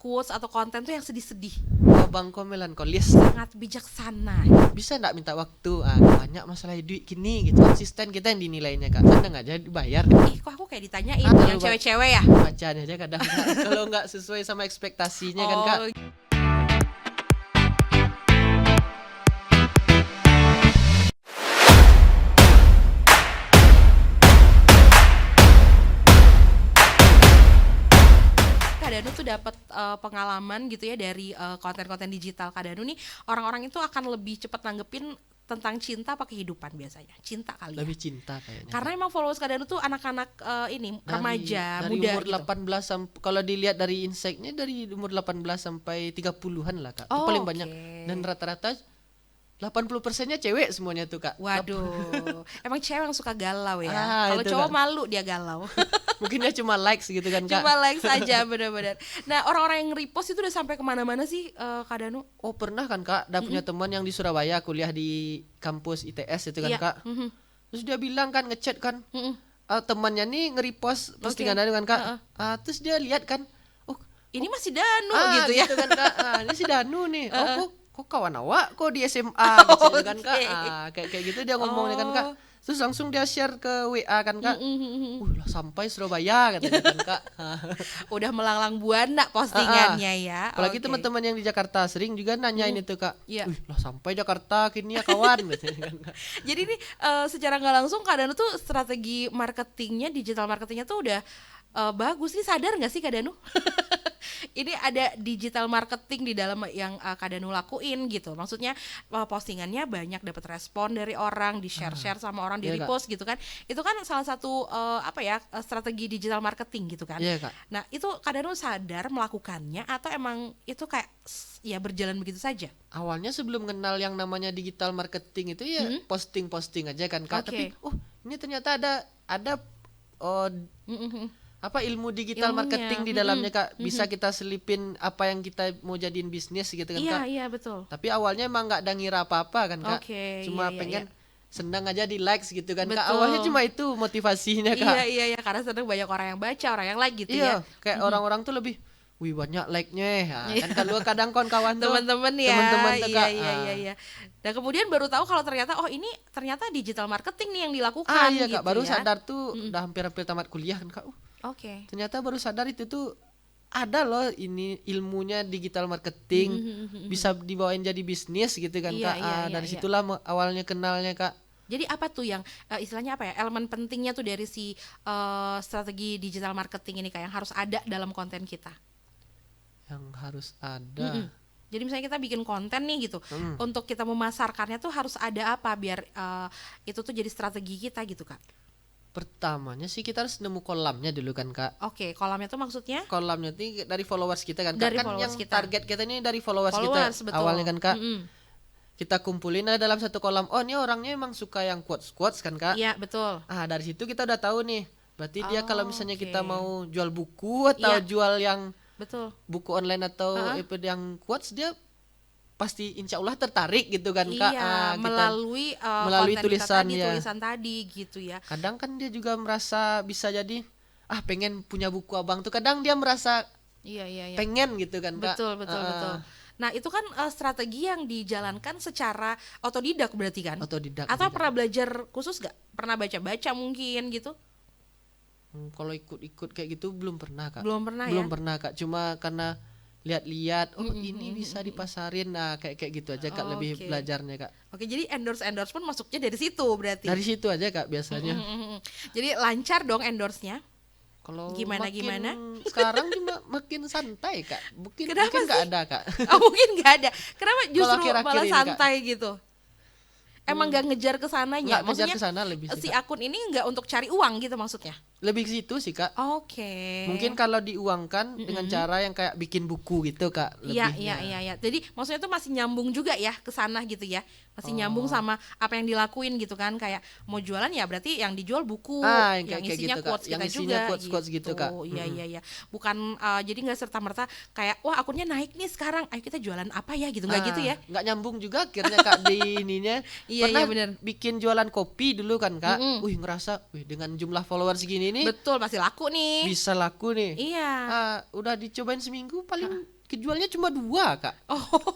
quotes atau konten tuh yang sedih-sedih. Abangku melankolis. Sangat bijaksana. Bisa nggak minta waktu? Banyak masalah duit gini gitu. Konsisten kita yang dinilainya Kak. Seneng aja dibayar. Ih, kok aku kayak ditanyain terlalu yang cewek-cewek ya? Bacaan aja kadang Kak. Kalau nggak sesuai sama ekspektasinya kan Kak. Kak Danu tuh dapat pengalaman gitu ya dari konten-konten digital Kak Danu nih, orang-orang itu akan lebih cepat nanggepin tentang cinta apa kehidupan biasanya? Cinta kali ya. Lebih cinta kayaknya. Karena emang followers Kak Danu tuh anak-anak ini remaja, dari muda umur gitu. 18 sampai kalau dilihat dari insight-nya dari umur 18 sampai 30-an lah Kak. Itu Oh, paling oke. banyak dan rata-rata 80%-nya cewek semuanya tuh Kak. Waduh, emang cewek yang suka galau ya. Kalau itu, cowok Kak. malu dia galau. Mungkin dia cuma likes gitu kan Kak. Cuma like saja benar-benar. Nah, orang-orang yang repost itu udah sampai kemana-mana sih Kak Danu? Oh pernah kan Kak, ada punya teman yang di Surabaya kuliah di kampus ITS itu kan Iya. Kak. Terus dia bilang kan ngechat kan, temannya nih nge-repost postingan Danu kan Kak. Terus dia lihat kan, oh Ini masih Danu gitu ya. gitu kan Kak. Ini si Danu nih. Oh kok kawan awak kok di SMA gitu kan Kak. Kayak gitu dia ngomongnya kan Kak. Terus langsung dia share ke WA kan Kak. Lah sampai Surabaya katanya kan Kak. Udah melanglang buana postingannya ya. Apalagi Oke. teman-teman yang di Jakarta sering juga nanyain itu Kak. Iya. Lah sampai Jakarta kini ya kawan katanya kan Kak. Jadi ini secara nggak langsung Kak Danu tuh strategi marketingnya, digital marketingnya tuh udah bagus. Ini sadar nggak sih Kak Danu? Ini ada digital marketing di dalam yang Kak Danu lakuin gitu. Maksudnya postingannya banyak dapat respon dari orang, di share sama orang, di Iya, Kak. repost gitu kan. Itu kan salah satu strategi digital marketing gitu kan. Iya Kak. Nah, itu Kak Danu sadar melakukannya atau emang itu kayak ya berjalan begitu saja? Awalnya sebelum kenal yang namanya digital marketing itu ya posting-posting aja kan Kak. Oke. Tapi ini ternyata ada oh, apa ilmu digital Ilmunya. marketing di dalamnya Kak. Bisa kita selipin apa yang kita mau jadiin bisnis gitu kan Iya, Kak. iya betul. Tapi awalnya emang nggak ada ngira apa-apa kan Kak. Oke, Cuma iya, iya, pengen iya. senang aja di likes gitu kan Kak. Betul. Awalnya cuma itu motivasinya Kak. Iya, karena sedang banyak orang yang baca, orang yang like gitu Iya, ya. kayak orang-orang tuh lebih wih banyak like-nya. Kan kalau kadang kawan-kawan tuh Teman-teman ya. teman-teman tuh Kak. Iya. Dan kemudian baru tahu kalau ternyata ini ternyata digital marketing nih yang dilakukan Iya gitu Kak, baru ya. sadar tuh udah hampir-hampir tamat kuliah kan Kak. Oke. Ternyata baru sadar itu tuh ada loh ini ilmunya digital marketing bisa dibawain jadi bisnis gitu kan Iya, Kak. Dari iya. situlah awalnya kenalnya Kak. Jadi apa tuh yang istilahnya apa ya? Elemen pentingnya tuh dari si strategi digital marketing ini Kak yang harus ada dalam konten kita. Yang harus ada. Jadi misalnya kita bikin konten nih gitu, untuk kita memasarkannya tuh harus ada apa biar itu tuh jadi strategi kita gitu Kak. Pertamanya sih kita harus nemu kolamnya dulu kan Kak. Oke, kolamnya tuh maksudnya? Kolamnya itu dari followers kita kan Kak. Dari Kan followers yang kita. target kita ini dari followers Followers, kita betul. awalnya kan Kak. Mm-mm. Kita kumpulin dalam satu kolam. Oh ini orangnya emang suka yang quotes kan Kak. Iya, betul. Dari situ kita udah tahu nih. Berarti dia kalau misalnya oke. kita mau jual buku atau Iya. jual yang Betul. buku online atau yang quotes dia pasti insya Allah tertarik gitu kan Kak. Iya, melalui melalui konten kita tulisan tadi, ya. tulisan tadi gitu ya. Kadang kan dia juga merasa bisa jadi pengen punya buku abang tuh. Kadang dia merasa Iya. pengen gitu kan Kak. Betul. Nah, itu kan strategi yang dijalankan secara otodidak berarti kan? Otodidak. Atau pernah belajar khusus gak? Pernah baca-baca mungkin gitu? Kalau ikut-ikut kayak gitu belum pernah Kak. Belum pernah Belum ya? pernah Kak. Cuma karena lihat-lihat ini bisa dipasarin kayak gitu aja Kak. Lebih Oke. belajarnya Kak. Oke, jadi endorse pun masuknya dari situ berarti. Dari situ aja Kak biasanya. Jadi lancar dong endorse-nya. Kalau Gimana? sekarang cuma makin santai Kak. Mungkin Kenapa nggak sih? ada Kak. Oh, mungkin nggak ada. Kenapa justru akhir-akhir malah ini, Kak. santai gitu? Emang nggak ngejar ke sananya? Nggak ngejar Maksudnya ke sana lebih sih si Kak. akun ini nggak untuk cari uang gitu maksudnya? Lebih ke situ sih Kak. Oke. Mungkin kalau diuangkan dengan cara yang kayak bikin buku gitu Kak. Iya. lebihnya. Jadi maksudnya tuh masih nyambung juga ya ke sana gitu ya. Masih nyambung sama apa yang dilakuin gitu kan. Kayak mau jualan ya berarti yang dijual buku, yang yang kayak isinya gitu, Kak. quotes Yang kita isinya juga quotes-quotes gitu, Kak. Iya. Bukan jadi nggak serta-merta kayak wah akunnya naik nih sekarang. Ayo kita jualan apa ya gitu. Nggak gitu ya. Nggak nyambung juga akhirnya Kak di ininya. Iya, Pernah bener. bikin jualan kopi dulu kan Kak. Wih ngerasa dengan jumlah followers segini ini Betul, pasti laku nih. bisa laku nih. Iya. Udah dicobain seminggu paling kejualnya cuma 2 Kak. Oh.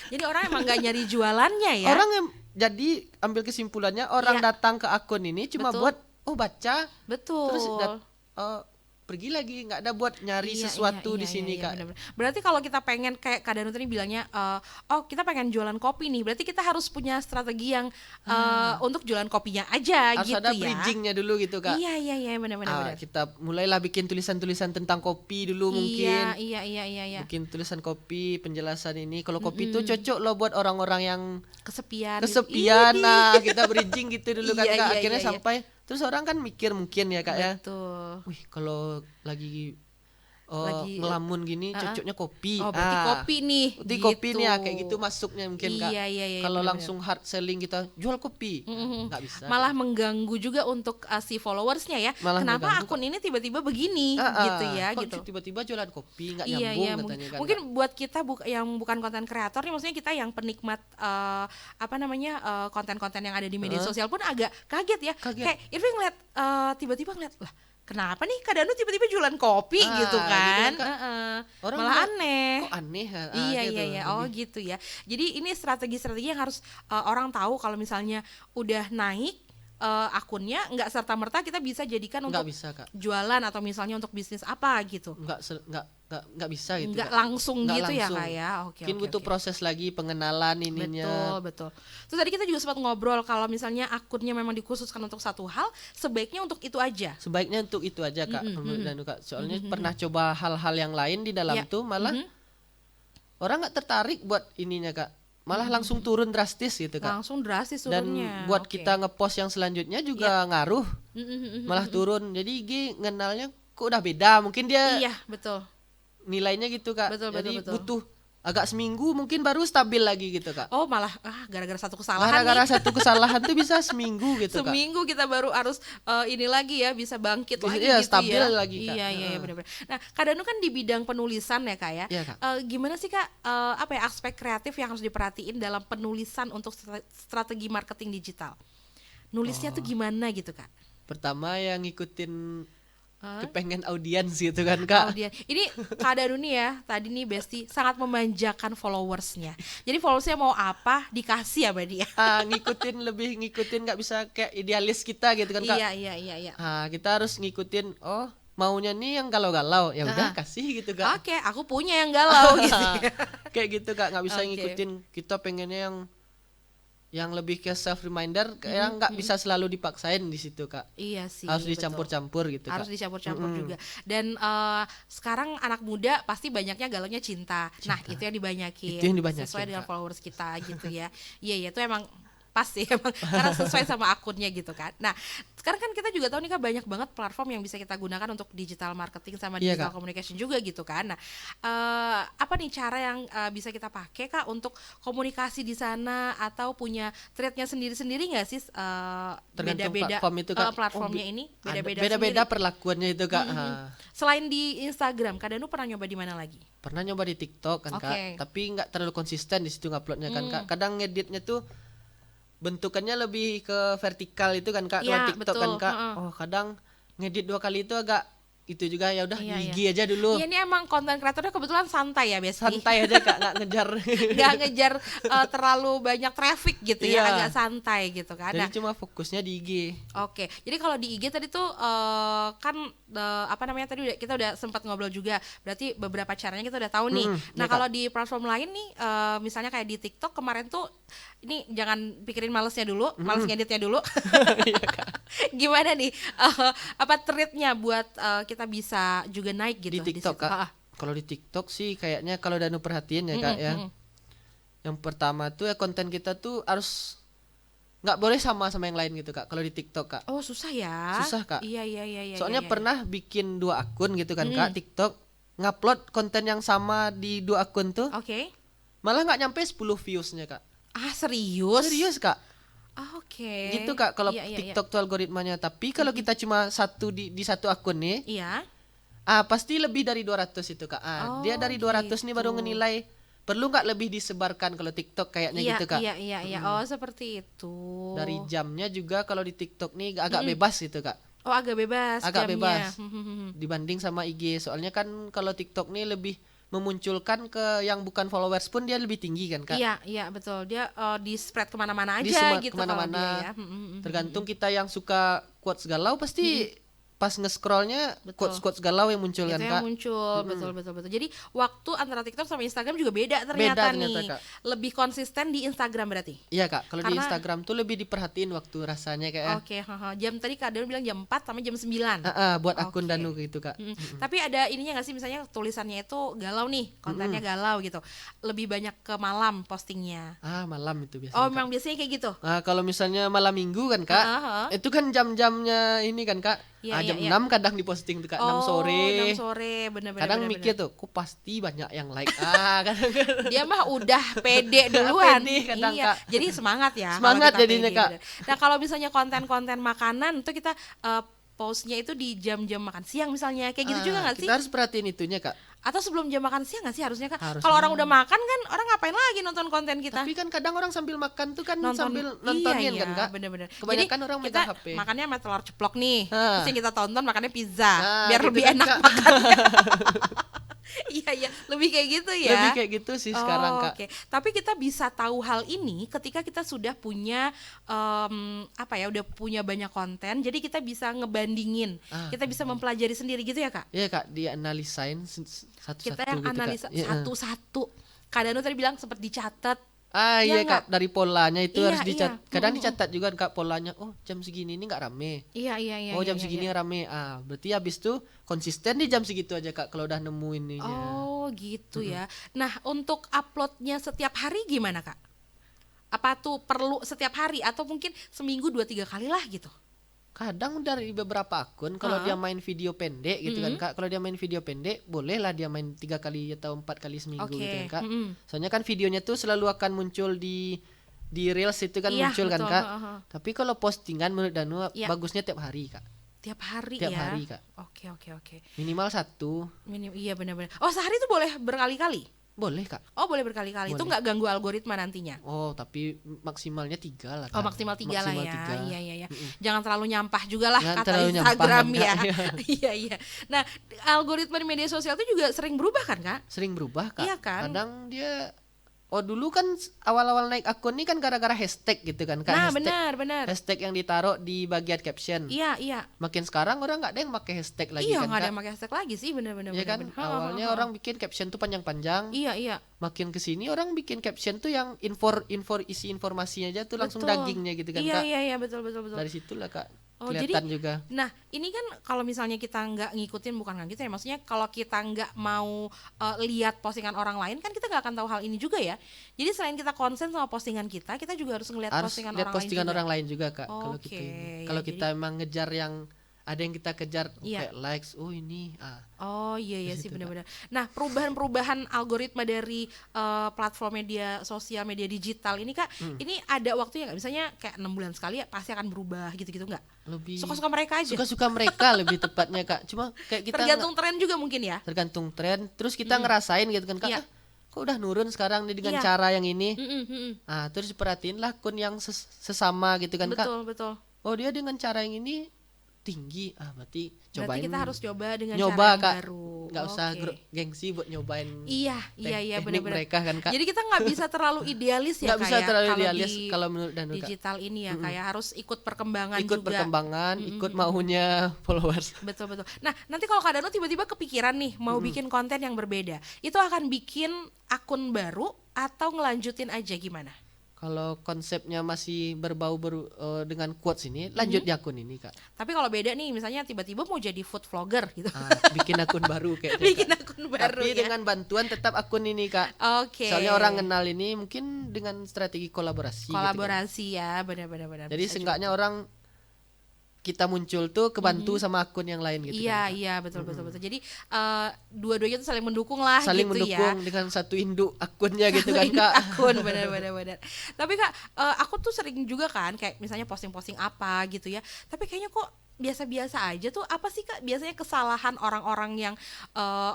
Jadi orang emang nggak nyari jualannya ya. Orang yang jadi ambil kesimpulannya orang Iya. datang ke akun ini cuma Betul. buat baca Betul. terus pergi lagi, nggak ada buat nyari Iya, sesuatu iya, di iya, sini iya, Kak. bener-bener. Berarti kalau kita pengen kayak Kak Danu tadi bilangnya, kita pengen jualan kopi nih, berarti kita harus punya strategi yang untuk jualan kopinya aja Harus gitu ada ya. bridgingnya dulu gitu Kak. Iya, iya, iya, benar-benar. Kita mulailah bikin tulisan-tulisan tentang kopi dulu mungkin. Iya, iya, iya, iya. Bikin tulisan kopi, penjelasan ini. Kalau kopi itu cocok loh buat orang-orang yang Kesepian. kesepian. Ini. Nah, kita bridging gitu dulu kan Iya, Kak. iya, Akhirnya iya, iya. sampai terus orang kan mikir mungkin ya Kak ya. Betul. Wih, kalau lagi Lagi- ngelamun gini cocoknya kopi. Oh, berarti kopi nih. Berarti gitu. kopi nih ya, kayak gitu masuknya mungkin Kak. Iya, iya, iya, Kalau benar-benar. langsung hard selling kita jual kopi, nggak bisa. Malah mengganggu juga untuk si followersnya ya. Malah Kenapa mengganggu, akun ini tiba-tiba begini gitu ya kok gitu. tiba-tiba jualan kopi nggak Iya, nyambung iya, katanya kan. mungkin buat kita yang bukan konten kreator nih, maksudnya kita yang penikmat konten-konten yang ada di media sosial pun agak kaget ya. Kaget. Kayak Irving ngeliat tiba-tiba ngeliat lah, kenapa nih Kak Danu tiba-tiba jualan kopi gitu Gitu kan? kan, Kak. Orang Malah ngeliat, aneh. Kok aneh ya? Iya, Gitu. iya, iya. Oh gitu ya. Jadi ini strategi-strategi yang harus orang tahu kalau misalnya udah naik akunnya, nggak serta-merta kita bisa jadikan Nggak untuk bisa Kak. jualan atau misalnya untuk bisnis apa gitu. Nggak bisa gitu. Nggak Kak. langsung Nggak gitu ya langsung. Kak ya. Oke, Mungkin oke, butuh oke. proses lagi pengenalan ininya. Betul, betul. Terus tadi kita juga sempat ngobrol kalau misalnya akunnya memang dikhususkan untuk satu hal, sebaiknya untuk itu aja. Sebaiknya untuk itu aja Kak. Dan Kak, soalnya pernah coba hal-hal yang lain di dalam Ya. tuh malah orang nggak tertarik buat ininya Kak. Malah langsung turun drastis gitu Kak. Langsung drastis Dan turunnya. buat Oke. kita ngepost yang selanjutnya juga ngaruh, Mm-mm. malah turun. Jadi IG ngenalnya kok udah beda. Mungkin dia Iya, betul. nilainya gitu Kak. Betul, Jadi betul, betul. butuh agak seminggu mungkin baru stabil lagi gitu Kak. Oh, malah gara-gara satu kesalahan Gara-gara nih. satu kesalahan tuh bisa seminggu gitu Kak. Seminggu kita baru harus ini lagi ya, bisa bangkit Bisa, lagi iya, gitu stabil ya. lagi, Kak. Iya, iya, iya, Heeh. benar-benar. Nah, Kak Danu kan di bidang penulisan ya Kak ya. Iya, Kak. Gimana sih Kak aspek kreatif yang harus diperhatiin dalam penulisan untuk strategi marketing digital? Nulisnya tuh gimana gitu Kak? Pertama yang ngikutin kepengen audiens gitu kan Kak. Audiens. Ini Kak Danu nih ya, tadi nih Besti sangat memanjakan followersnya. Jadi followersnya mau apa dikasih sama dia. Ngikutin nggak bisa kayak idealis kita gitu kan Kak. Iya, iya, iya, iya. Kita harus ngikutin maunya nih yang galau-galau, ya udah kasih gitu Kak. Oke, aku punya yang galau gitu. Kayak gitu Kak, nggak bisa Oke. ngikutin. Kita pengennya yang lebih ke self reminder, kayak nggak bisa selalu dipaksain di situ Kak. Iya sih. Harus betul. dicampur-campur gitu Harus Kak. dicampur-campur juga. Dan sekarang anak muda pasti banyaknya galaunya cinta. Nah, itu yang dibanyakin. Itu yang dibanyakin, Sesuai dengan Kak. followers kita gitu ya. Iya, itu emang pas sih emang karena sesuai sama akunnya gitu kan. Nah, sekarang kan kita juga tahu nih Kak, banyak banget platform yang bisa kita gunakan untuk digital marketing sama Iya, digital Kak. communication juga gitu kan. Nah, apa nih cara yang bisa kita pakai Kak untuk komunikasi di sana, atau punya threadnya sendiri-sendiri nggak sih? Tergantung Beda-beda platform itu, Kak. platformnya ini beda-beda Beda-beda sendiri. perlakuannya itu Kak. Selain di Instagram, Kak Danu pernah nyoba di mana lagi? Pernah nyoba di TikTok kan Oke. Kak, tapi nggak terlalu konsisten di situ nguploadnya kan Kak. Kadang ngeditnya tuh bentukannya lebih ke vertikal itu kan Kak. Kalau Iya, TikTok betul. kan Kak. Heeh. Kadang ngedit 2 kali itu agak itu juga, ya udah Iya, di iya. IG aja dulu. Iya, ini emang konten kreatornya kebetulan santai ya Besti. Santai aja Kak, nggak ngejar. Nggak ngejar terlalu banyak traffic gitu ya, Iya. agak santai gitu kan. Nah, Jadi cuma fokusnya di IG. oke, jadi kalau di IG tadi tuh kan apa namanya, tadi kita udah sempat ngobrol juga. Berarti beberapa caranya kita udah tahu nih. Nah, iya, kalau di platform lain nih, misalnya kayak di TikTok kemarin tuh, ini jangan pikirin malesnya dulu, males ngeditnya dulu. Iya, Gimana nih apa treatnya buat kita bisa juga naik gitu Di TikTok situ? Kak. Kalau di TikTok sih kayaknya kalau Danu perhatiin ya Kak ya. Yang pertama tuh ya konten kita tuh harus nggak boleh sama yang lain gitu Kak. Kalau di TikTok Kak. Oh, susah ya. Susah, Kak. Iya, iya, iya, iya. Soalnya iya, iya. pernah bikin 2 akun gitu kan Kak, TikTok, ngupload konten yang sama di 2 akun tuh, Oke. malah nggak nyampe 10 viewsnya Kak. Ah, serius? Serius Kak. Ah, oke. Gitu Kak kalau Iya, iya, TikTok tuh algoritmanya. Tapi kalau kita cuma satu di satu akun nih, Iya. pasti lebih dari 200 itu Kak. Dia dari 200 nih baru gitu. ngenilai perlu nggak lebih disebarkan kalau TikTok kayaknya Iya, gitu Kak. iya. Oh, seperti itu. Dari jamnya juga kalau di TikTok nih agak bebas gitu Kak. Oh, agak bebas agak jamnya. bebas dibanding sama IG. Soalnya kan kalau TikTok nih lebih memunculkan ke yang bukan followers pun dia lebih tinggi kan Kak. Iya, iya betul. Dia di spread kemana-mana Di aja gitu kalau kemana-mana. dia ya. Tergantung kita yang suka quotes galau pasti pas nge-scrollnya quotes galau yang muncul Itu kan yang Kak. muncul, betul. Jadi waktu antara TikTok sama Instagram juga beda Beda ternyata ternyata, nih. Kak. Lebih konsisten di Instagram berarti. Iya Kak, kalau di Karena- Instagram tuh lebih diperhatiin waktu rasanya kayak Oke, jam tadi Kak Danu bilang jam 4 sama jam 9. buat akun Oke. Danu gitu Kak. Tapi ada ininya nggak sih, misalnya tulisannya itu galau nih, kontennya galau gitu. Lebih banyak ke malam postingnya. Malam itu biasanya Oh, Kak. memang biasanya kayak gitu. Nah, kalau misalnya malam minggu kan Kak, itu kan jam-jamnya ini kan Kak. Iya, Jam iya. 6 kadang diposting tuh Kak, 6 sore. 6 sore, bener-bener. Kadang mikir tuh, kok pasti banyak yang like. Kadang Dia mah udah pede duluan. Pede kadang, Iya. Kak. Jadi semangat ya. Semangat kalau kita jadinya, pede, Kak. bener. Nah, kalau misalnya konten-konten makanan tuh kita postnya itu di jam-jam makan siang misalnya. Kayak gitu juga nggak sih? Kita harus perhatiin itunya Kak. Atau sebelum jam makan siang nggak sih harusnya Kak? Harusnya. Kalau orang udah makan kan orang ngapain lagi nonton konten kita? Tapi kan kadang orang sambil makan tuh kan Nonton, sambil nontonin iya, kan Kak. bener-bener. Kebanyakan Jadi orang kita megang HP. makannya sama telur ceplok nih, Ah. terus yang kita tonton makannya pizza, biar gitu lebih kan, enak Kak. makannya. Iya, lebih kayak gitu ya. Lebih kayak gitu sih sekarang Kak. Oke, tapi kita bisa tahu hal ini ketika kita sudah punya udah punya banyak konten, jadi kita bisa ngebandingin, kita bisa mempelajari sendiri gitu ya Kak. Iya Kak, dianalisain satu-satu Kita yang gitu, Kak. analisa Iya. satu-satu. Kak Danu tadi bilang sempat dicatat. Iya Iya Kak, dari polanya itu Iya, harus dicatat. iya. Kadang dicatat juga Kak polanya. Oh, jam segini ini nggak rame. Iya. Oh, jam iya, segini iya. rame. Berarti habis itu konsisten di jam segitu aja Kak kalau udah nemuin ininya. Oh gitu ya. Nah, untuk uploadnya setiap hari gimana Kak? Apa tuh perlu setiap hari atau mungkin seminggu 2-3 kali lah gitu? Kadang dari beberapa akun kalau dia main video pendek gitu kan Kak. Kalau dia main video pendek, bolehlah dia main 3 kali atau 4 kali seminggu Oke. gitu kan Kak. Soalnya kan videonya tuh selalu akan muncul di Reels itu kan Iya, muncul kan betul. Kak. Tapi kalau postingan menurut Danu Iya. bagusnya tiap hari Kak. Tiap hari Tiap ya? hari, Kak. Oke. Minimal 1. Iya benar-benar. Oh, sehari tuh boleh berkali-kali? Boleh Kak. Oh, boleh berkali-kali. Itu Boleh. nggak ganggu algoritma nantinya? Oh, tapi maksimalnya 3 lah Kak. Oh, maksimal 3 lah ya. Maksimal 3. Iya. Jangan terlalu nyampah juga lah Jangan kata terlalu nyampah, Instagram Kak. ya. Iya. Iya. Nah, algoritma di media sosial itu juga sering berubah kan Kak? Sering berubah Kak. Iya kan? Kadang dia dulu kan awal-awal naik akun ini kan gara-gara hashtag gitu kan Kak. Nah, Hashtag, benar. hashtag yang ditaruh di bagian caption. Iya. Makin sekarang orang nggak ada yang pakai hashtag lagi Iya, kan nggak ada Kak. yang pakai hashtag lagi sih, benar-benar. Ya kan, awalnya orang bikin caption tuh panjang-panjang. Iya. Makin kesini orang bikin caption tuh yang isi informasinya aja tuh langsung Betul. dagingnya gitu kan Iya, Kak. iya, betul. Dari situlah Kak Oh, kelihatan juga. Nah, ini kan kalau misalnya kita nggak ngikutin, bukan nggak gitu ya, maksudnya kalau kita nggak mau lihat postingan orang lain, kan kita nggak akan tahu hal ini juga ya. Jadi selain kita konsen sama postingan kita juga harus ngelihat Harus postingan lihat orang postingan lain juga. orang lain juga Kak kalau Oke, gitu ini. ya, Kalau jadi- kita emang ngejar yang ada yang kita kejar Iya. kayak likes, oh ini Oh iya sih situ, benar-benar. Nah, perubahan algoritma dari platform media sosial, media digital ini Kak, ini ada waktunya nggak? Misalnya kayak 6 bulan sekali ya pasti akan berubah gitu-gitu nggak? lebih Suka-suka mereka aja. suka-suka mereka lebih tepatnya Kak. Cuma kayak kita Tergantung tren juga mungkin ya. tergantung tren. Terus kita ngerasain gitu kan Kak. Iya. Kok udah nurun sekarang nih dengan Iya. cara yang ini. Mm-mm. Terus perhatiin lah akun yang sesama gitu kan Kak. Betul. Oh dia dengan cara yang ini tinggi, berarti cobain. Berarti kita harus coba dengan nyoba cara yang Kak. baru. Nggak usah Oke. gengsi buat nyobain. Iya teknik benar-benar. mereka kan Kak. Jadi kita nggak bisa terlalu idealis ya Nggak bisa Kak, ya, terlalu kalau idealis di kalau menurut Danu Kak. digital ini ya kayak harus ikut perkembangan Ikut juga. perkembangan, ikut maunya followers. Betul. Nah, nanti kalau Kak Danu tiba-tiba kepikiran nih mau bikin konten yang berbeda, itu akan bikin akun baru atau ngelanjutin aja gimana? Kalau konsepnya masih berbau dengan quotes ini, lanjut di akun ini Kak. Tapi kalau beda nih, misalnya tiba-tiba mau jadi food vlogger gitu. Bikin akun baru kayaknya. Bikin Kak. akun baru Tapi ya. dengan bantuan tetap akun ini Kak. Oke. Soalnya orang kenal ini mungkin dengan strategi kolaborasi. Kolaborasi ya, benar-benar. Gitu kan. Jadi Bisa seenggaknya orang kita muncul tuh kebantu sama akun yang lain gitu. kan, Kak. Iya betul. Jadi dua-duanya tuh saling mendukung lah Saling gitu mendukung ya. dengan satu induk akunnya gitu kan Ini Kak. akun benar. Tapi Kak, aku tuh sering juga kan kayak misalnya posting-posting apa gitu ya. Tapi kayaknya kok biasa-biasa aja tuh. Apa sih Kak biasanya kesalahan orang-orang yang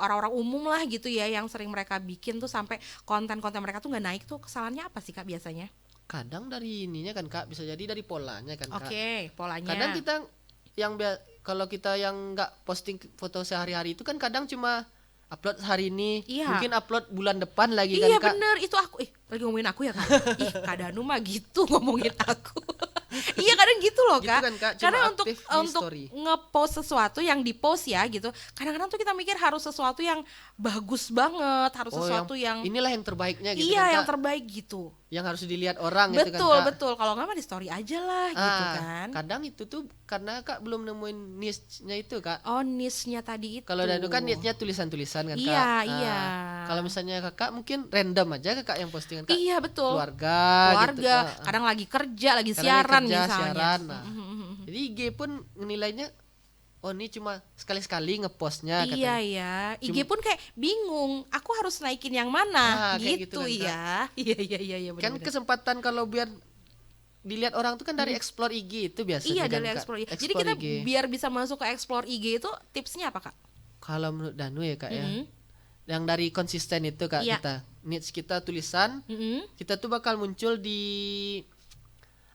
orang-orang umum lah gitu ya yang sering mereka bikin tuh sampai konten-konten mereka tuh nggak naik tuh, kesalahannya apa sih Kak biasanya? Kadang dari ininya kan Kak, bisa jadi dari polanya kan Kak. Oke, polanya. Kadang kita yang kalau kita yang nggak posting foto sehari-hari itu kan kadang cuma upload hari ini, Iya. mungkin upload bulan depan lagi Iya kan Kak. bener, itu aku lagi ngomongin aku ya Kak. Ih Kak Danu mah gitu ngomongin aku. Iya kadang gitu loh Gitu Kak. kan, Kak, cuma Karena untuk aktif di story. ngepost sesuatu yang dipost ya gitu. Kadang-kadang tuh kita mikir harus sesuatu yang bagus banget, harus sesuatu yang inilah yang terbaiknya gitu iya kan yang Kak. terbaik gitu. Yang harus dilihat orang gitu kan Betul Kak. betul. Kalau nggak mah di story aja lah gitu Ah, kan. kadang itu tuh karena Kak belum nemuin niche-nya itu Kak. Oh niche-nya tadi itu. Kalau Danu kan niche-nya tulisan-tulisan kan Kak. Iya, Ah, iya. Kalau misalnya Kakak mungkin random aja Kakak yang postingan Kak. Iya betul. Keluarga gitu. Keluarga, kadang lagi kerja, lagi Kadang siaran kerja, misalnya. siaran, nah. Jadi IG pun nilainya oh ini cuma sekali-sekali ngepostnya Iya katanya. ya, IG pun kayak bingung, aku harus naikin yang mana Kayak gitu, gitu kan, Kak. ya. Iya Kan benar-benar. kesempatan kalau biar dilihat orang tuh kan dari explore IG itu biasanya Iya kan, dari Kak. explore. Jadi Explore kita IG. biar bisa masuk ke explore IG itu tipsnya apa Kak? Kalau menurut Danu ya Kak ya, Mm-mm. yang dari konsisten itu Kak Iya. kita niche kita tulisan, Mm-mm. kita tuh bakal muncul di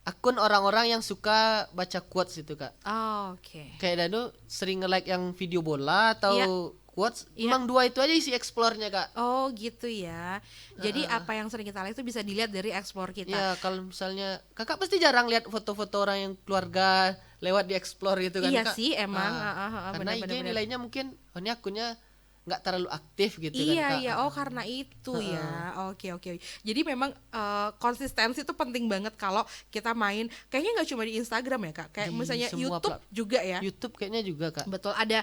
akun orang-orang yang suka baca quotes itu Kak. Oh, oke. Kayak Danu sering nge-like yang video bola atau Iya. quotes, Iya. emang dua itu aja isi explore-nya Kak. Oh gitu ya. Jadi apa yang sering kita lihat itu bisa dilihat dari explore kita. Ya kalau misalnya kakak pasti jarang lihat foto-foto orang yang keluarga lewat di explore gitu kan Iya Kak. sih emang. Karena IG benar-benar. nilainya mungkin oh ini akunnya nggak terlalu aktif gitu Iya kan Kak. iya, oh karena itu ya. Oke. Jadi memang konsistensi itu penting banget kalau kita main. Kayaknya nggak cuma di Instagram ya Kak. Kayak Di misalnya semua YouTube juga ya. YouTube kayaknya juga Kak. Betul, ada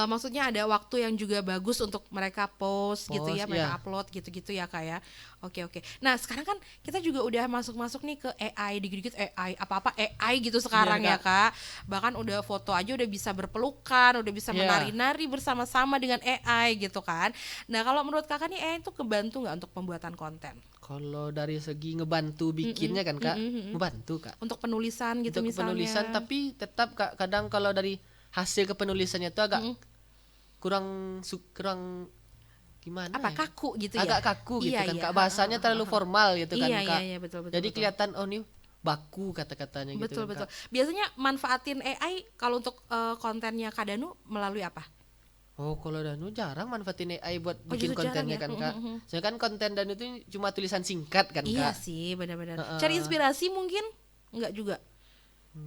maksudnya ada waktu yang juga bagus untuk mereka post gitu ya, Post, mereka iya. upload gitu-gitu ya Kak ya. Oke. Nah, sekarang kan kita juga udah masuk nih ke AI, dikit-dikit AI, apa-apa AI gitu sekarang Iya, ya Kak. Bahkan udah foto aja udah bisa berpelukan, udah bisa Iya. menari-nari bersama-sama dengan AI gitu kan. Nah, kalau menurut Kakak nih AI itu kebantu nggak untuk pembuatan konten? Kalau dari segi ngebantu bikinnya kan Kak, ngebantu Kak. Untuk penulisan gitu Untuk misalnya. penulisan tapi tetap Kak kadang kalau dari hasil kepenulisannya itu agak kurang gimana apa ya? kaku gitu ya? Agak kaku gitu Iya, kan iya. Kak, bahasanya terlalu formal gitu kan Iya, Kak. iya, betul. Jadi kelihatan oh ini baku kata-katanya gitu Betul kan, betul. Kak. Biasanya manfaatin AI kalau untuk kontennya Kak Danu melalui apa? Oh kalau Danu jarang manfaatin AI buat Oh, bikin justru jarang kontennya ya? kan Kak. Soalnya kan konten Danu itu cuma tulisan singkat kan Iya Kak. sih, benar-benar. Cari inspirasi mungkin enggak juga.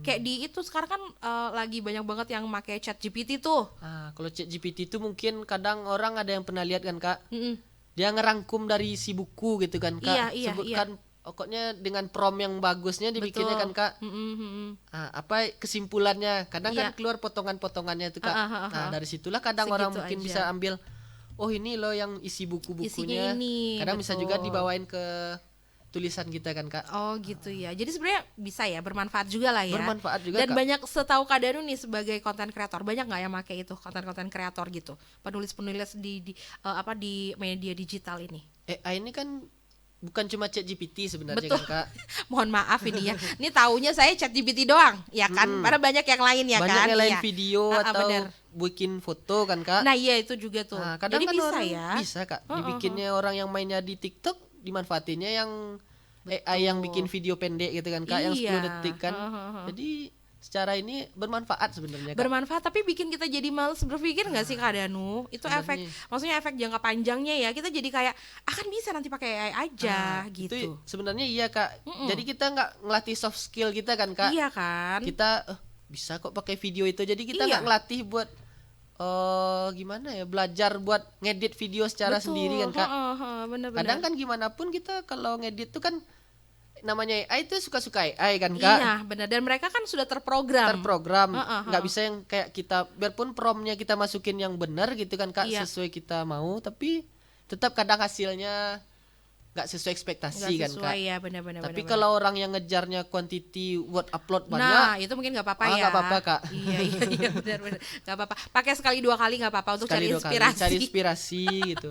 Kayak di itu sekarang kan lagi banyak banget yang pakai ChatGPT tuh. Kalau ChatGPT itu mungkin kadang orang ada yang pernah lihat kan Kak. Mm-mm. Dia ngerangkum dari si buku gitu kan Kak. Iya, Sebutkan pokoknya dengan prompt yang bagusnya dibikinnya kan Kak. Apa kesimpulannya kadang Iya. kan keluar potongan-potongannya itu Kak. Nah dari situlah kadang Segitu orang mungkin aja. bisa ambil oh ini loh yang isi buku-bukunya. Isinya ini, Kadang bisa juga betul. dibawain ke tulisan kita kan Kak. Oh gitu ya. Jadi sebenarnya bisa ya bermanfaat juga lah ya. Bermanfaat juga, Dan Kak. banyak setahu Kak Danu nih sebagai konten kreator banyak nggak yang pakai itu konten-konten kreator gitu. Penulis-penulis di media digital ini. AI ini kan bukan cuma ChatGPT sebenarnya Betul. kan Kak. Mohon maaf ini ya. Ini taunya saya ChatGPT doang, ya kan? Padahal banyak yang lain ya Banyak kan? yang lain Iya. video atau bener. bikin foto kan Kak. Nah, iya itu juga tuh. Kadang Jadi kan bisa orang ya. bisa Kak. Dibikinnya orang yang mainnya di TikTok dimanfaatinnya yang AI yang bikin video pendek gitu kan Kak, yang 10 Iya. detik kan. Jadi secara ini bermanfaat sebenarnya Kak. Bermanfaat tapi bikin kita jadi males berpikir nggak sih Kak Danu? Itu sebenarnya. maksudnya efek jangka panjangnya ya. Kita jadi kayak akan bisa nanti pakai AI aja Itu gitu. sebenarnya iya Kak. Jadi kita nggak ngelatih soft skill kita kan Kak. Iya kan? Kita bisa kok pakai video itu. Jadi kita Iya. nggak ngelatih buat gimana ya, belajar buat ngedit video secara Betul. sendiri kan Kak. Bener-bener. Kadang kan gimana pun kita kalau ngedit tuh kan namanya AI itu suka-suka AI kan Kak. Iya, benar. Dan mereka kan sudah terprogram. Nggak bisa yang kayak kita biarpun promptnya kita masukin yang benar gitu kan Kak, Iya. sesuai kita mau, tapi tetap kadang hasilnya nggak sesuai ekspektasi Nggak kan sesuai Kak. ya, benar-benar. Tapi kalau orang yang ngejarnya quantity buat upload banyak, Nah, itu mungkin nggak apa-apa ya. nggak apa-apa, Kak. Iya, benar-benar. Nggak apa-apa. Pakai sekali 2 kali nggak apa-apa untuk sekali cari dua kali inspirasi. cari inspirasi gitu.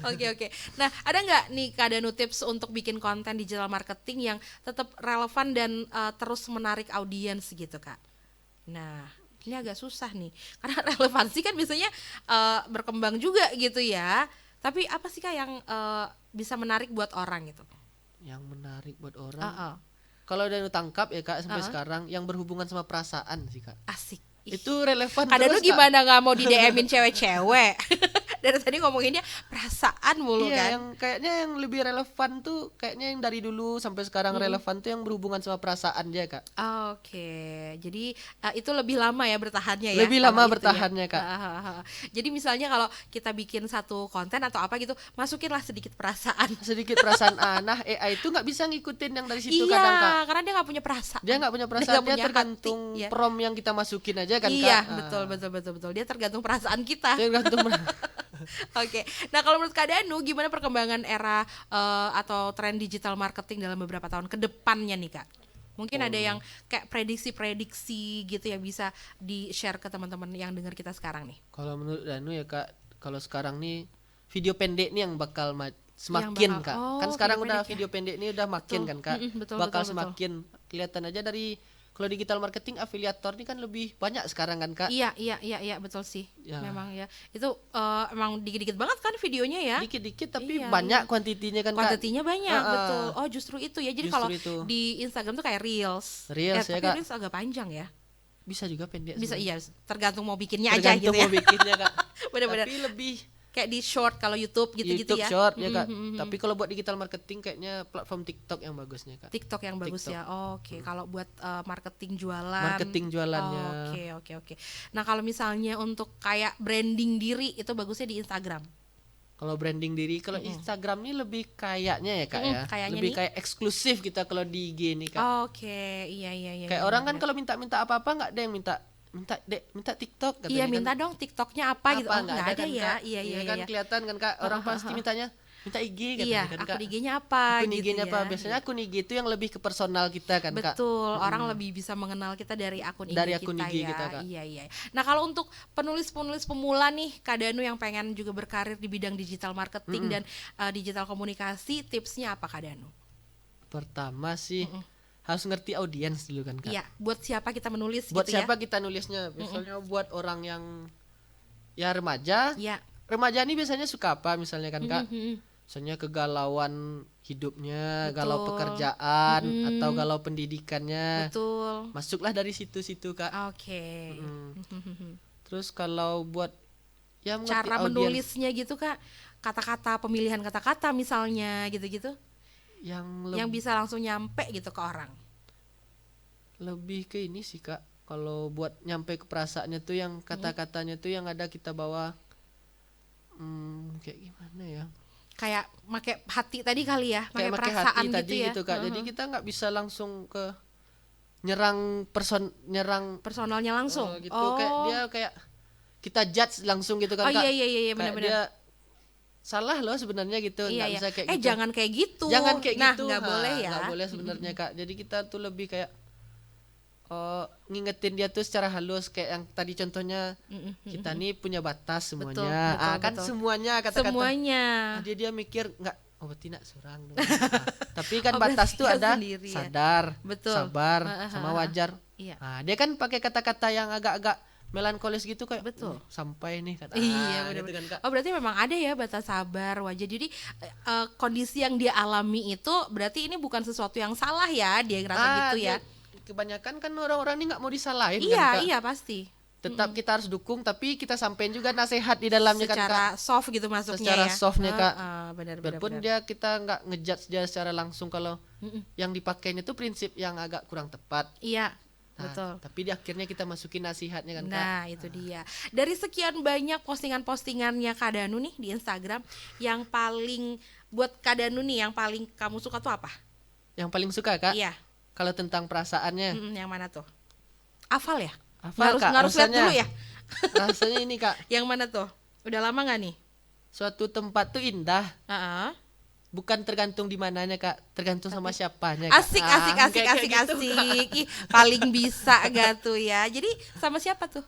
Oke. Nah, ada nggak nih Kak Danu tips untuk bikin konten digital marketing yang tetap relevan dan terus menarik audiens gitu Kak? Nah, ini agak susah nih. Karena relevansi kan biasanya berkembang juga gitu ya. Tapi apa sih Kak yang bisa menarik buat orang gitu? Yang menarik buat orang. Kalau udah tangkap ya Kak sampai sekarang yang berhubungan sama perasaan sih Kak. Asik. Itu relevan Kadang terus lu gimana nggak mau di DM-in cewek-cewek? Dari tadi ngomonginnya perasaan mulu Iya, kan. yang kayaknya yang lebih relevan tuh kayaknya yang dari dulu sampai sekarang relevan tuh yang berhubungan sama perasaan dia, Kak. Oke, jadi itu lebih lama ya bertahannya ya. Lebih kalau lama itu ya. bertahannya, Kak. Jadi misalnya kalau kita bikin satu konten atau apa gitu, masukinlah sedikit perasaan. Sedikit perasaan nah AI itu nggak bisa ngikutin yang dari situ Iya, kadang, Kak. karena dia nggak punya perasaan. Dia nggak punya Dia perasaan, nggak dia punya tergantung hati, ya. prom yang kita masukin aja kan, Iya, Kak. betul. Dia tergantung perasaan kita. Tergantung Oke, nah kalau menurut Kak Danu, gimana perkembangan era atau tren digital marketing dalam beberapa tahun ke depannya nih Kak? Mungkin ada yang kayak prediksi-prediksi gitu yang bisa di-share ke teman-teman yang dengar kita sekarang nih. Kalau menurut Danu ya, Kak, kalau sekarang nih video pendek nih yang bakal semakin, Kak. Kan sekarang video udah pendek ya. video pendek ini udah makin kan, Kak. Betul, Bakal betul. semakin kelihatan aja dari kalau digital marketing afiliator ini kan lebih banyak sekarang kan, Kak. Iya, betul sih. Ya. Memang ya. Itu emang dikit-dikit banget kan videonya ya. Dikit-dikit tapi Iya, banyak kuantitinya kan, Kak. Kuantitinya banyak, betul. Oh, justru itu ya. Jadi Justru kalau itu. di Instagram tuh kayak Reels. Reels ya, tapi Kak. Reels agak panjang ya. Bisa juga pendek Bisa sebenarnya. iya, tergantung mau bikinnya aja Tergantung gitu ya. mau bikinnya, Kak. Bener-bener. Tapi lebih Kayak di short kalau YouTube gitu-gitu YouTube ya. short ya, Kak. Tapi kalau buat digital marketing kayaknya platform TikTok yang bagusnya, Kak. TikTok yang bagus TikTok. ya. Oke, kalau buat marketing jualan. Marketing jualannya. Oke. Nah, kalau misalnya untuk kayak branding diri itu bagusnya di Instagram. Kalau branding diri, kalau Instagram ini lebih kayaknya ya, Kak ya. Kayaknya Lebih nih. kayak eksklusif kita kalau di IG nih, Kak. Oke, iya. Kayak orang kan kalau minta-minta apa-apa nggak ada yang minta TikTok katanya Iya, kan. minta dong TikToknya apa gitu. Oh, nggak nggak ada kan, ya. Kak? Iya. kan kelihatan kan, Kak. Orang pasti mintanya minta IG katanya Iya, kan, Kak. akun IG-nya apa Akun gitu IG-nya ya. apa? Biasanya akun IG itu yang lebih ke personal kita kan, Kak. Betul, orang lebih bisa mengenal kita dari akun IG Dari kita akun IG ya. kita, Kak. Iya. Nah, kalau untuk penulis-penulis pemula nih, Kak Danu yang pengen juga berkarir di bidang digital marketing dan digital komunikasi, tipsnya apa Kak Danu? Pertama sih harus ngerti audiens dulu kan, Kak. Iya, buat siapa kita menulis Buat gitu siapa ya? kita nulisnya? Misalnya buat orang yang ya remaja. Iya. Remaja ini biasanya suka apa misalnya kan, Kak? Mhm. Misalnya kegalauan hidupnya, galau Betul. pekerjaan atau galau pendidikannya. Betul. Masuklah dari situ-situ, Kak. Oke. Terus kalau buat ya mengerti Cara audiens menulisnya gitu Kak, kata-kata pemilihan kata-kata misalnya gitu-gitu, yang yang bisa langsung nyampe gitu ke orang. lebih ke ini sih, Kak. Kalau buat nyampe ke perasaannya tuh yang kata-katanya tuh yang ada kita bawa kayak gimana ya? Kayak make hati tadi kali ya, Kayak make pakai perasaan hati gitu tadi ya. gitu, Kak. Jadi kita nggak bisa langsung ke nyerang Personalnya langsung. gitu. Oh. Kayak dia kayak kita judge langsung gitu kan, Oh Kak. iya Kayak benar-benar. dia salah loh sebenarnya gitu, nggak bisa kayak gitu. Jangan kayak gitu. Jangan kayak nah, gitu. nggak boleh ya. Nggak boleh sebenarnya, Kak. Jadi kita tuh lebih kayak ngingetin dia tuh secara halus kayak yang tadi contohnya kita nih punya batas semuanya. Betul, Kan betul. semuanya kata-kata. Semuanya. Dia mikir nggak berarti nak surang dong. Tapi kan Oh, batas berarti tuh kan ada sendiri ya. sadar, Betul. sabar, sama wajar. Iya. Nah, dia kan pakai kata-kata yang agak-agak melankolis gitu kayak Betul. sampai nih kata. Iya gitu benar. kan, Kak. Oh berarti memang ada ya batas sabar wajar. Jadi kondisi yang dia alami itu berarti ini bukan sesuatu yang salah ya dia ngerasa gitu ya. Kebanyakan kan orang-orang ini nggak mau disalahin kan, Iya Kak. iya pasti. Tetap kita harus dukung tapi kita sampein juga nasihat di dalamnya kan, Kak. Secara soft gitu masuknya Secara ya. softnya, Kak. Benar. Biarpun dia kita nggak ngejudge dia secara langsung kalau yang dipakainya tuh prinsip yang agak kurang tepat. Iya Nah, betul. Tapi di akhirnya kita masukin nasihatnya kan, Kak. Nah itu dia. Dari sekian banyak postingan-postingannya Kak Danu nih di Instagram, yang paling buat Kak Danu nih yang paling kamu suka tuh apa? Yang paling suka, Kak, Iya. kalau tentang perasaannya. Yang mana tuh? Hafal ya? Hafal, Kak, Nggak harus lihat rasanya. dulu ya. Rasanya ini, Kak, Yang mana tuh? Udah lama nggak nih? suatu tempat tuh indah. Heeh. Bukan tergantung di mananya, Kak, tergantung sama siapanya, Kak. Asik. Kayak gitu, Kak. Ih, paling bisa gak tuh ya. Jadi sama siapa tuh?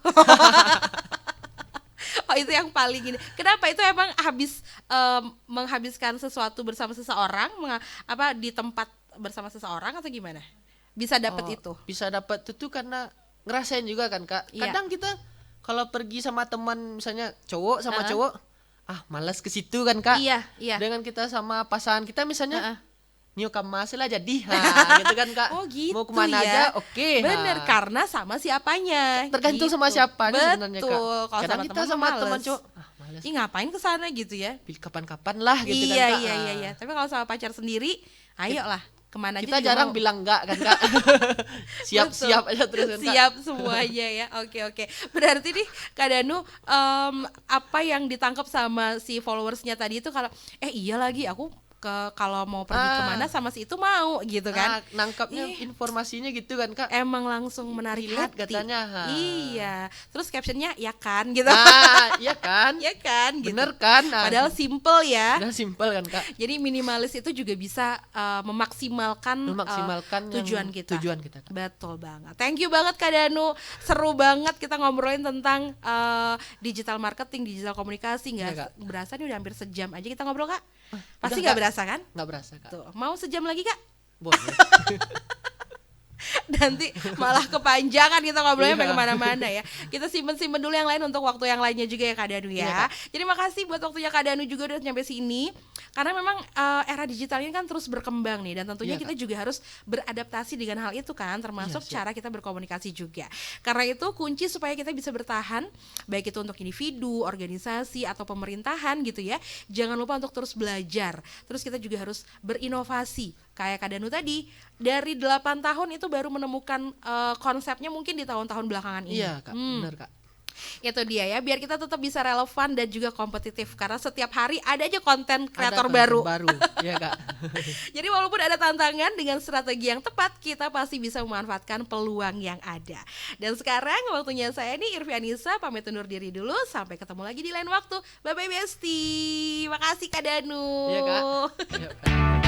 Oh itu yang paling ini. Kenapa itu emang menghabiskan sesuatu bersama seseorang, di tempat bersama seseorang atau gimana? Bisa dapet itu? Bisa dapat itu tuh karena ngerasain juga kan, Kak. Iya. Kadang kita kalau pergi sama teman misalnya cowok sama cowok, malas ke situ kan, Kak. Iya. Dengan kita sama pasangan kita misalnya Nio kamas lah jadi. Nah, gitu kan Kak. Oh gitu Mau kemana ya. aja oke. Bener, karena sama siapanya. Tergantung sama gitu. siapanya sebenarnya Kak. Betul. Kalau Kadang sama kita teman sama males. teman cowok, males. Ih ngapain kesana gitu ya. Kapan-kapan lah gitu iya, kan Kak. iya. Tapi kalau sama pacar sendiri, ayolah kemana aja Kita juga jarang mau. bilang enggak kan Kak. Siap-siap aja terus kan Kak. Siap semuanya ya. Oke. Berarti nih Kak Danu, apa yang ditangkap sama si followersnya tadi itu kalau iya lagi aku kalau mau pergi kemana sama si itu mau gitu kan. Nangkapnya informasinya gitu kan Kak. Emang langsung menarik Relate hati. katanya. Iya. Terus captionnya ya kan gitu. Iya kan? Ya kan gitu. Bener kan? Nah, Padahal simple ya. udah simpel kan Kak. Jadi minimalis itu juga bisa memaksimalkan tujuan kita. Tujuan kita Kak. Betul banget. Thank you banget Kak Danu. Seru banget kita ngobrolin tentang digital marketing, digital komunikasi. Nggak Iya, Kak. berasa nih udah hampir sejam aja kita ngobrol Kak. Pasti Udah, nggak Kak. berasa kan? Nggak berasa Kak. Tuh, mau sejam lagi Kak? Boleh. Nanti malah kepanjangan kita ngobrolnya Iya. sampai kemana-mana ya. Kita simpen dulu yang lain untuk waktu yang lainnya juga ya Kak Danu ya. Iya, Kak. Jadi makasih buat waktunya Kak Danu juga udah nyampe sini. Karena memang era digital ini kan terus berkembang nih, dan tentunya Iya, kita juga harus beradaptasi dengan hal itu kan, termasuk Iya, siap. cara kita berkomunikasi juga. Karena itu kunci supaya kita bisa bertahan, baik itu untuk individu, organisasi atau pemerintahan gitu ya. Jangan lupa untuk terus belajar. Terus kita juga harus berinovasi. Kayak Kak Danu tadi, dari 8 tahun itu baru menemukan konsepnya mungkin di tahun-tahun belakangan ini. Iya Kak, bener Kak. Itu dia ya, biar kita tetap bisa relevan dan juga kompetitif, karena setiap hari ada aja konten kreator Ada baru. konten baru. Iya Kak. Jadi walaupun ada tantangan, dengan strategi yang tepat kita pasti bisa memanfaatkan peluang yang ada. Dan sekarang waktunya saya nih Irvianisa pamit undur diri dulu, sampai ketemu lagi di lain waktu. Bye bye Besti. Makasih Kak Danu. Iya Kak. Iya, Kak.